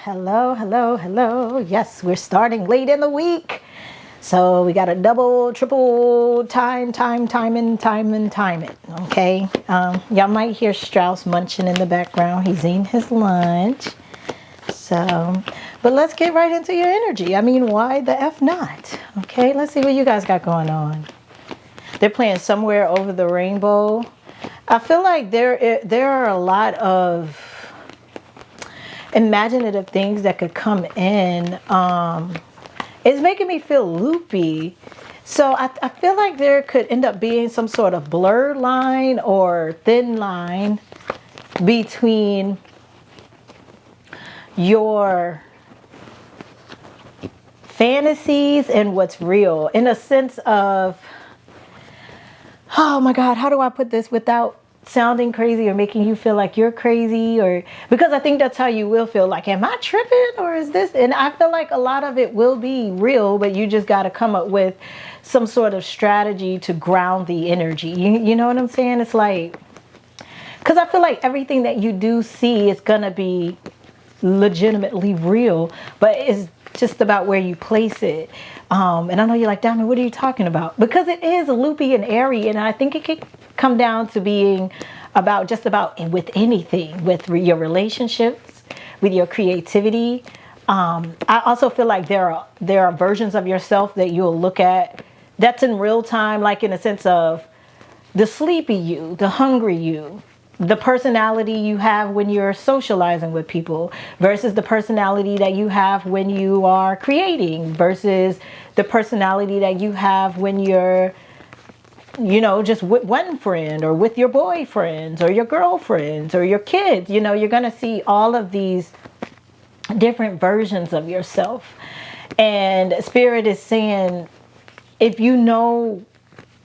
Hello, hello, hello. Yes, we're starting late in the week. So we got to double, triple time it. Okay. Y'all might hear Strauss munching in the background. He's eating his lunch. So, but let's get right into your energy. I mean, why the F not? Okay, let's see what you guys got going on. They're playing Somewhere Over the Rainbow. I feel like there are a lot of imaginative things that could come in. It's making me feel loopy. So I feel like there could end up being some sort of blurred line or thin line between your fantasies and what's real, in a sense of, oh my God, how do I put this without sounding crazy or making you feel like you're crazy? Or because I think that's how you will feel like, am I tripping or is this? And I feel like a lot of it will be real, but you just got to come up with some sort of strategy to ground the energy. You know what I'm saying? It's like, because I feel like everything that you do see is going to be legitimately real, but it's just about where you place it. And I know you're like, Diamond, what are you talking about? Because it is loopy and airy, and I think it could come down to being about just about with anything, with your relationships, with your creativity. I also feel like there are versions of yourself that you'll look at that's in real time, like in a sense of the sleepy you, the hungry you, the personality you have when you're socializing with people versus the personality that you have when you are creating versus the personality that you have when you're, you know, just with one friend or with your boyfriends or your girlfriends or your kids. You know, you're going to see all of these different versions of yourself. And Spirit is saying, if you know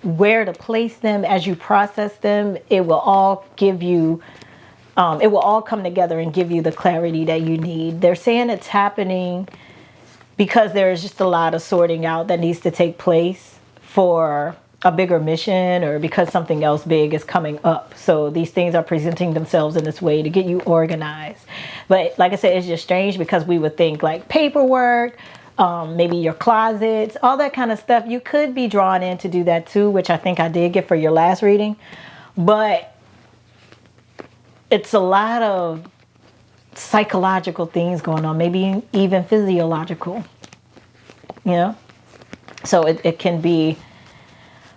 where to place them as you process them, it will all give you, it will all come together and give you the clarity that you need. They're saying it's happening because there is just a lot of sorting out that needs to take place for a bigger mission, or because something else big is coming up. So these things are presenting themselves in this way to get you organized. But like I said, it's just strange because we would think like paperwork, maybe your closets, all that kind of stuff. You could be drawn in to do that too, which I think I did get for your last reading. But it's a lot of psychological things going on, maybe even physiological, you know? So it can be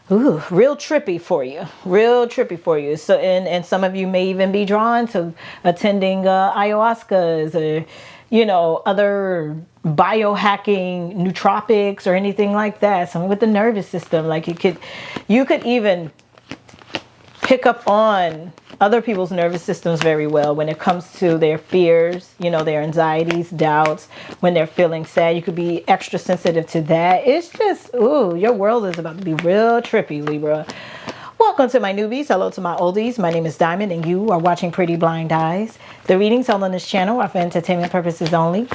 real trippy for you. So, and some of you may even be drawn to attending ayahuascas or, you know, other biohacking nootropics or anything like that. Something with the nervous system. Like you could even pick up on other people's nervous systems very well when it comes to their fears, you know, their anxieties, doubts, when they're feeling sad. You could be extra sensitive to that. It's just, your world is about to be real trippy, Libra. Welcome to my newbies. Hello to my oldies. My name is Diamond and you are watching Pretty Blind Eyes. The readings held on this channel are for entertainment purposes only.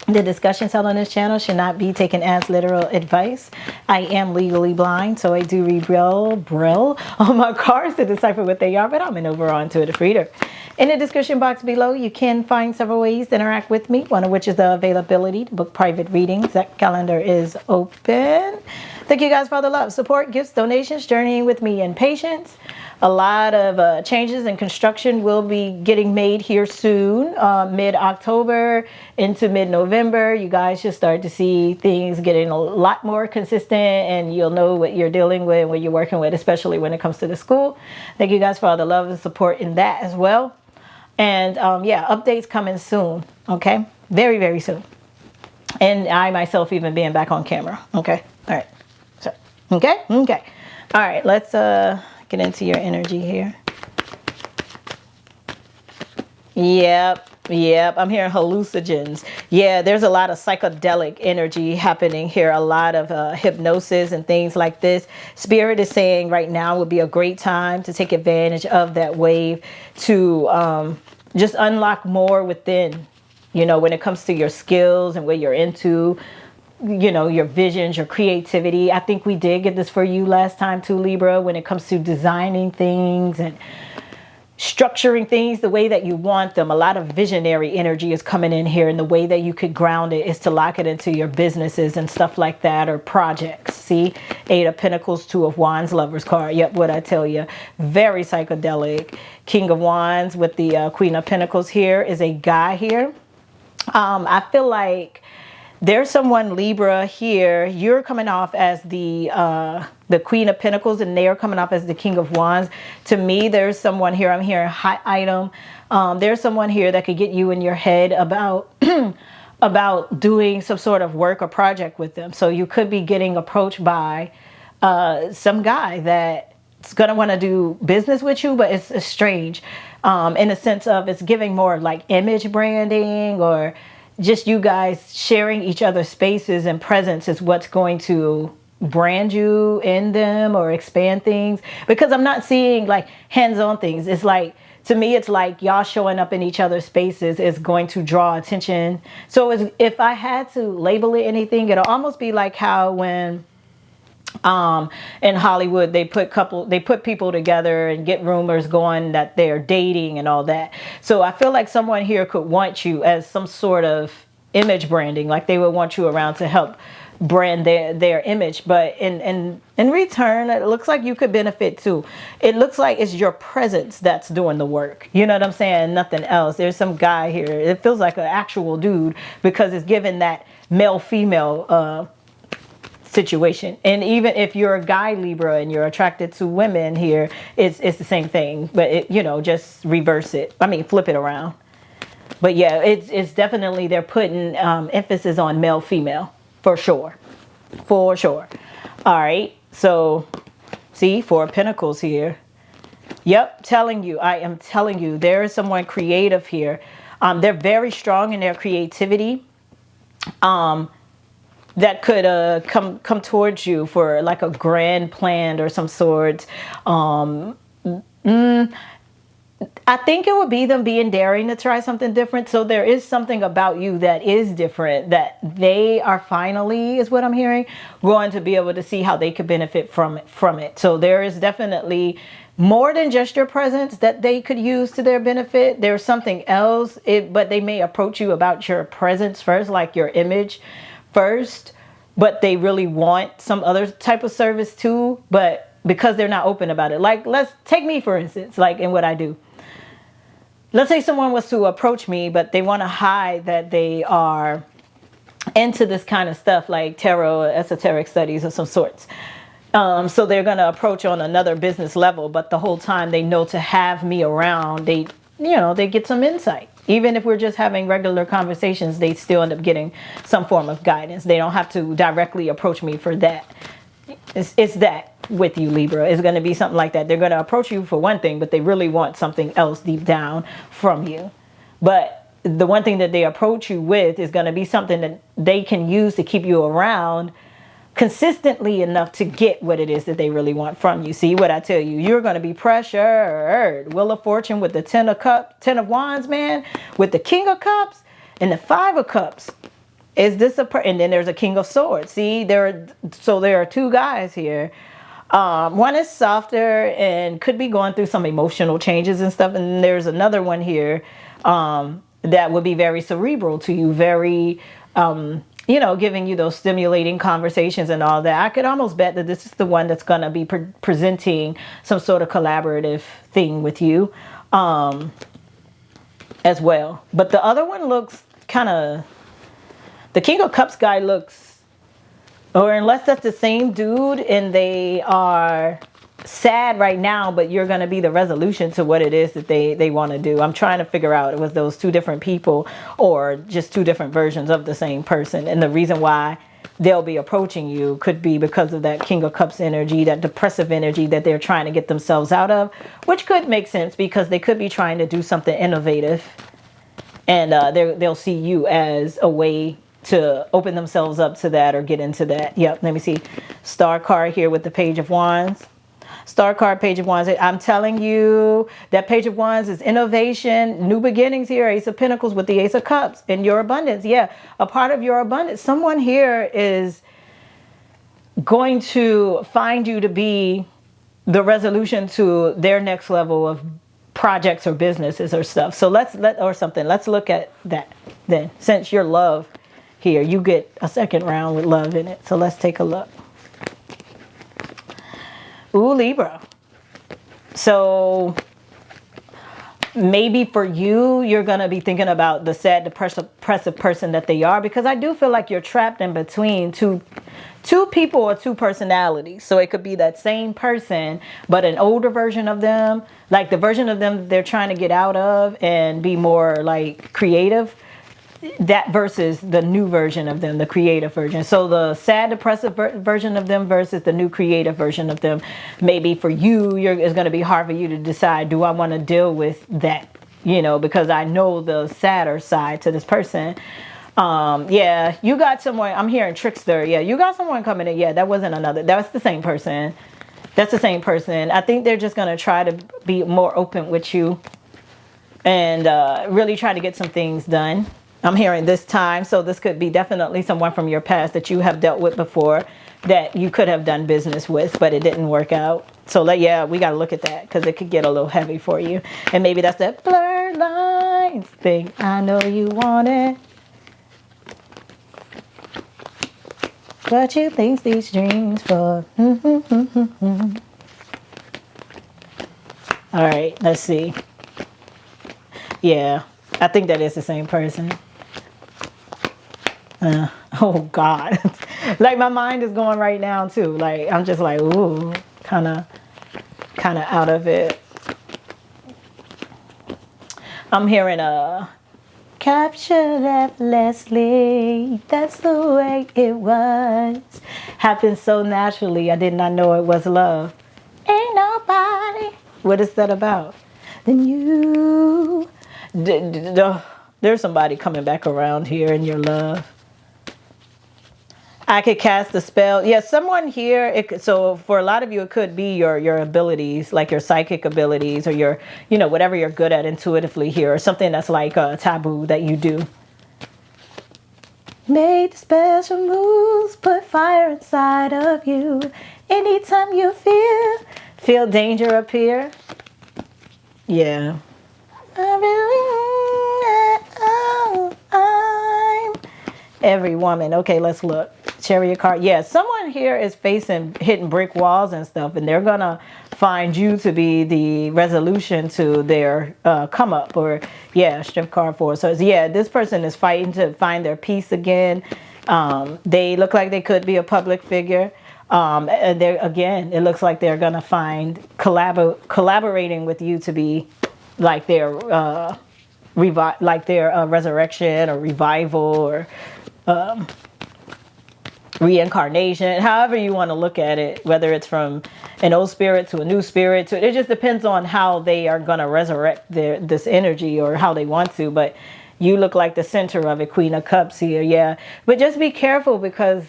The discussions held on this channel should not be taken as literal advice. I am legally blind, so I do read braille on my cards to decipher what they are, but I'm an overall intuitive reader. In the description box below, you can find several ways to interact with me, one of which is the availability to book private readings. That calendar is open. Thank you guys for all the love, support, gifts, donations, journeying with me in patience. A lot of changes and construction will be getting made here soon, mid-October into mid-November. You guys should start to see things getting a lot more consistent, and you'll know what you're dealing with and what you're working with, especially when it comes to the school. Thank you guys for all the love and support in that as well. And yeah, updates coming soon, okay? Very, very soon. And I myself even being back on camera, okay? All right. So, okay? Okay. All right, let's get into your energy here. Yep. I'm hearing hallucinogens. Yeah, there's a lot of psychedelic energy happening here. A lot of hypnosis and things like this. Spirit is saying right now would be a great time to take advantage of that wave to just unlock more within, you know, when it comes to your skills and what you're into, you know, your visions, your creativity. I think we did get this for you last time too, Libra, when it comes to designing things and structuring things the way that you want them. A lot of visionary energy is coming in here, and the way that you could ground it is to lock it into your businesses and stuff like that, or projects. See, Eight of Pentacles, Two of Wands, Lover's card. Yep, what I tell you, very psychedelic. King of Wands with the Queen of Pentacles here is a guy here. I feel like there's someone Libra here. You're coming off as the Queen of Pentacles, and they are coming off as the King of Wands. To me, there's someone here. I'm hearing hot item. There's someone here that could get you in your head about about doing some sort of work or project with them. So you could be getting approached by some guy that's gonna want to do business with you, but it's strange in the sense of it's giving more like image branding, or just you guys sharing each other's spaces and presence is what's going to brand you in them or expand things. Because I'm not seeing like hands-on things. It's like, to me, it's like y'all showing up in each other's spaces is going to draw attention. So if I had to label it anything, it'll almost be like how when in Hollywood they put people together and get rumors going that they're dating and all that. So I feel like someone here could want you as some sort of image branding, like they would want you around to help brand their image. But in return, it looks like you could benefit too. It looks like it's your presence that's doing the work. You know what I'm saying? Nothing else. There's some guy here. It feels like an actual dude because it's given that male-female situation. And even if you're a guy Libra and you're attracted to women here, it's the same thing, but it, you know, just reverse it. I mean, flip it around. But yeah, it's definitely, they're putting emphasis on male female for sure. All right, so see, Four of Pentacles here. Yep, I am telling you there is someone creative here. They're very strong in their creativity. That could come towards you for like a grand plan or some sort. I think it would be them being daring to try something different. So there is something about you that is different, that they are finally, is what I'm hearing, going to be able to see how they could benefit from it. So there is definitely more than just your presence that they could use to their benefit. There's something else, but they may approach you about your presence first, like your image first, but they really want some other type of service too, but because they're not open about it. Like, let's take me for instance, like in what I do. Let's say someone was to approach me, but they want to hide that they are into this kind of stuff, like tarot, esoteric studies of some sorts. So they're going to approach on another business level, but the whole time they know to have me around, they get some insight. Even if we're just having regular conversations, they still end up getting some form of guidance. They don't have to directly approach me for that. It's that with you, Libra. It's going to be something like that. They're going to approach you for one thing, but they really want something else deep down from you. But the one thing that they approach you with is going to be something that they can use to keep you around consistently enough to get what it is that they really want from you. See what I tell you? You're going to be pressured. Wheel of Fortune with the Ten of Wands, man, with the King of Cups and the Five of Cups. Is this and then there's a King of Swords. See, there are two guys here. One is softer and could be going through some emotional changes and stuff, and there's another one here that would be very cerebral to you, very giving you those stimulating conversations and all that. I could almost bet that this is the one that's going to be presenting some sort of collaborative thing with you as well. But the other one looks kind of, the King of Cups guy looks, or unless that's the same dude and they are sad right now, but you're going to be the resolution to what it is that they want to do. I'm trying to figure out, was those two different people or just two different versions of the same person? And the reason why they'll be approaching you could be because of that King of Cups energy, that depressive energy that they're trying to get themselves out of, which could make sense because they could be trying to do something innovative, and they'll see you as a way to open themselves up to that or get into that. Yep, let me see. Star card here with the Page of Wands. Star card, Page of Wands. I'm telling you that Page of Wands is innovation, new beginnings here. Ace of Pentacles with the Ace of Cups and your abundance. Yeah, a part of your abundance. Someone here is going to find you to be the resolution to their next level of projects or businesses or stuff. So let's look at that then. Since your love here, you get a second round with love in it. So let's take a look. Ooh, Libra. So maybe for you, you're going to be thinking about the sad, depressive person that they are, because I do feel like you're trapped in between two people or two personalities. So it could be that same person, but an older version of them, like the version of them they're trying to get out of and be more like creative. That versus the new version of them, the creative version. So the sad, depressive version of them versus the new creative version of them. Maybe for you, it's going to be hard for you to decide, do I want to deal with that? You know, because I know the sadder side to this person. Yeah, you got someone, I'm hearing trickster. Yeah, you got someone coming in. Yeah, that wasn't another, that's the same person. That's the same person. I think they're just going to try to be more open with you and really try to get some things done. I'm hearing this time. So this could be definitely someone from your past that you have dealt with before that you could have done business with, but it didn't work out. So yeah, we got to look at that because it could get a little heavy for you. And maybe that's that blurred lines thing. I know you want it, but you think these dreams for. All right, let's see. Yeah, I think that is the same person. Oh God, like my mind is going right now too. Like I'm just like, ooh, kind of out of it. I'm hearing captured effortlessly. That's the way it was. Happened so naturally. I did not know it was love. Ain't nobody. What is that about? Then you. There's somebody coming back around here in your love. I could cast a spell. Yeah, someone here. So for a lot of you, it could be your abilities, like your psychic abilities, or your, whatever you're good at intuitively here, or something that's like a taboo that you do. Made special moves, put fire inside of you. Anytime you feel danger appear. Yeah. I'm every woman. Okay, let's look. Chariot card. Yeah, someone here is hitting brick walls and stuff, and they're gonna find you to be the resolution to their come up, or strength card 4. So yeah, this person is fighting to find their peace again. They look like they could be a public figure. And they're, again, it looks like they're gonna find collaborating with you to be like their resurrection or revival or reincarnation, however you want to look at it, whether it's from an old spirit to a new spirit. It just depends on how they are going to resurrect this energy or how they want to. But you look like the center of it, Queen of Cups here. Yeah, but just be careful, because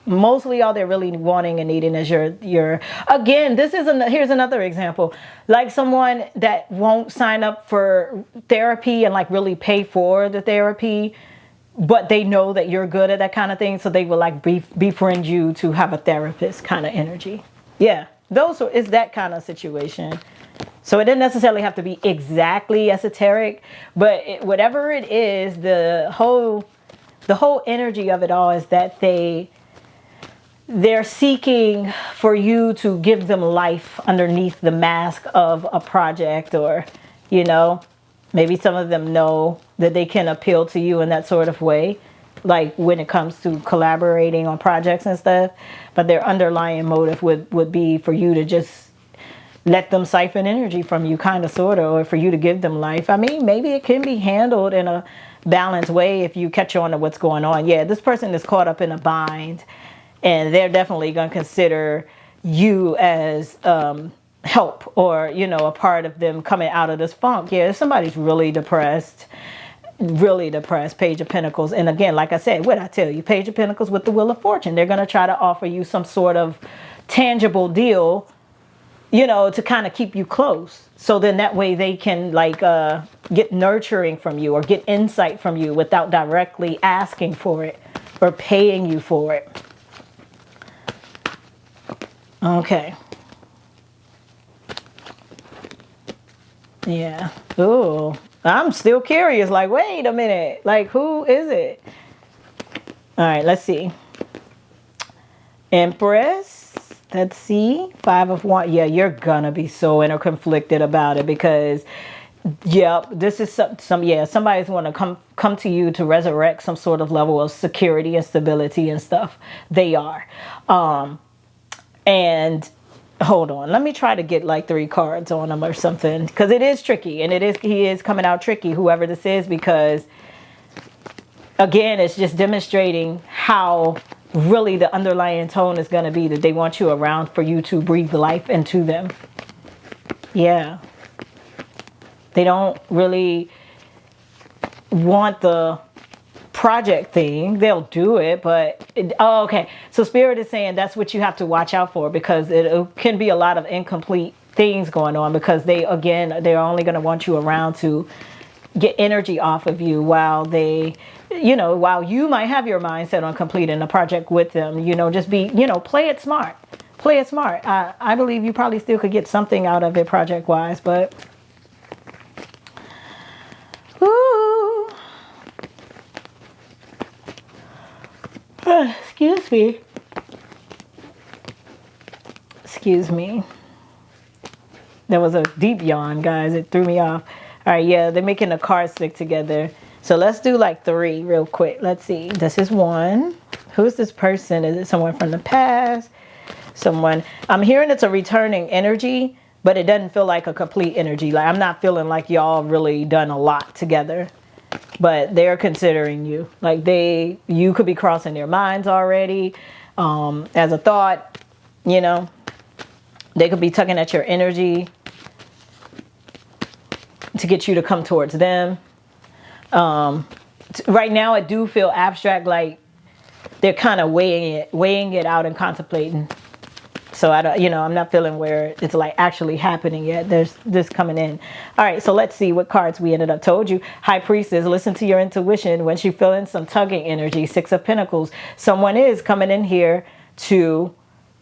mostly all they're really wanting and needing is your again, here's another example, like someone that won't sign up for therapy and like really pay for the therapy, but they know that you're good at that kind of thing, so they will like befriend you to have a therapist kind of energy. Yeah, is that kind of situation. So it doesn't necessarily have to be exactly esoteric, but whatever it is, the whole energy of it all is that they're seeking for you to give them life underneath the mask of a project, or, maybe some of them know that they can appeal to you in that sort of way, like when it comes to collaborating on projects and stuff. But their underlying motive would be for you to just let them siphon energy from you, kind of, sort of, or for you to give them life. I mean, maybe it can be handled in a balanced way if you catch on to what's going on. Yeah, this person is caught up in a bind, and they're definitely going to consider you as help, or, a part of them coming out of this funk. Yeah, if somebody's really depressed, Page of Pentacles. And again, like I said, what I tell you, Page of Pentacles with the Wheel of Fortune, they're going to try to offer you some sort of tangible deal, to kind of keep you close. So then that way they can get nurturing from you or get insight from you without directly asking for it or paying you for it. Okay. Yeah. Ooh. I'm still curious. Like, wait a minute. Like, who is it? All right, let's see. Empress. Let's see. 5 of Wands. Yeah, you're gonna be so interconflicted about it because, yeah, this is yeah, somebody's want to come to you to resurrect some sort of level of security and stability and stuff. They are. And hold on, let me try to get like 3 cards on him or something, because it is tricky, and he is coming out tricky, whoever this is, because again, it's just demonstrating how really the underlying tone is going to be that they want you around for you to breathe life into them. Yeah. They don't really want the project thing. They'll do it, but oh, okay. So Spirit is saying that's what you have to watch out for, because it can be a lot of incomplete things going on, because they're only going to want you around to get energy off of you while they, while you might have your mindset on completing the project with them. Just be, play it smart. Play it smart. I believe you probably still could get something out of it project wise, but ooh. Excuse me. Excuse me. That was a deep yawn, guys. It threw me off. All right, yeah, they're making the cards stick together. So let's do like 3 real quick. Let's see. This is 1. Who's this person? Is it someone from the past? Someone. I'm hearing it's a returning energy, but it doesn't feel like a complete energy. Like, I'm not feeling like y'all really done a lot together. But they're considering you. Like, you could be crossing their minds already as a thought, They could be tugging at your energy to get you to come towards them. Right now, it do feel abstract, like they're kind of weighing it out and contemplating. So I'm not feeling where it's like actually happening yet. There's this coming in. All right, so let's see what cards we ended up. Told you, High Priestess, listen to your intuition when you're feeling some tugging energy. 6 of Pentacles. Someone is coming in here to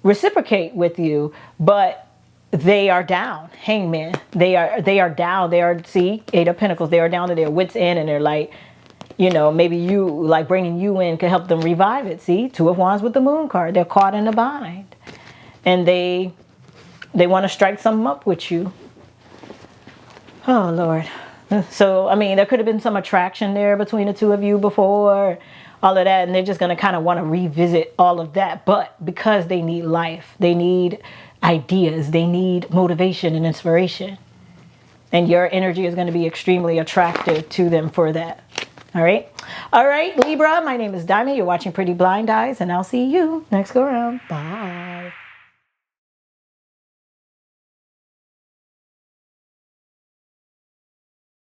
reciprocate with you, but they are down. Hangman. They are down. They are, see, 8 of Pentacles. They are down to their wits' end, and they're like, maybe you, like bringing you in could help them revive it. See, 2 of Wands with the Moon card. They're caught in a bind. And they want to strike something up with you. Oh, Lord. So, I mean, there could have been some attraction there between the 2 of you before, all of that. And they're just going to kind of want to revisit all of that. But because they need life, they need ideas, they need motivation and inspiration. And your energy is going to be extremely attractive to them for that. All right. All right, Libra, my name is Diamond. You're watching Pretty Blind Eyes, and I'll see you next go round. Bye.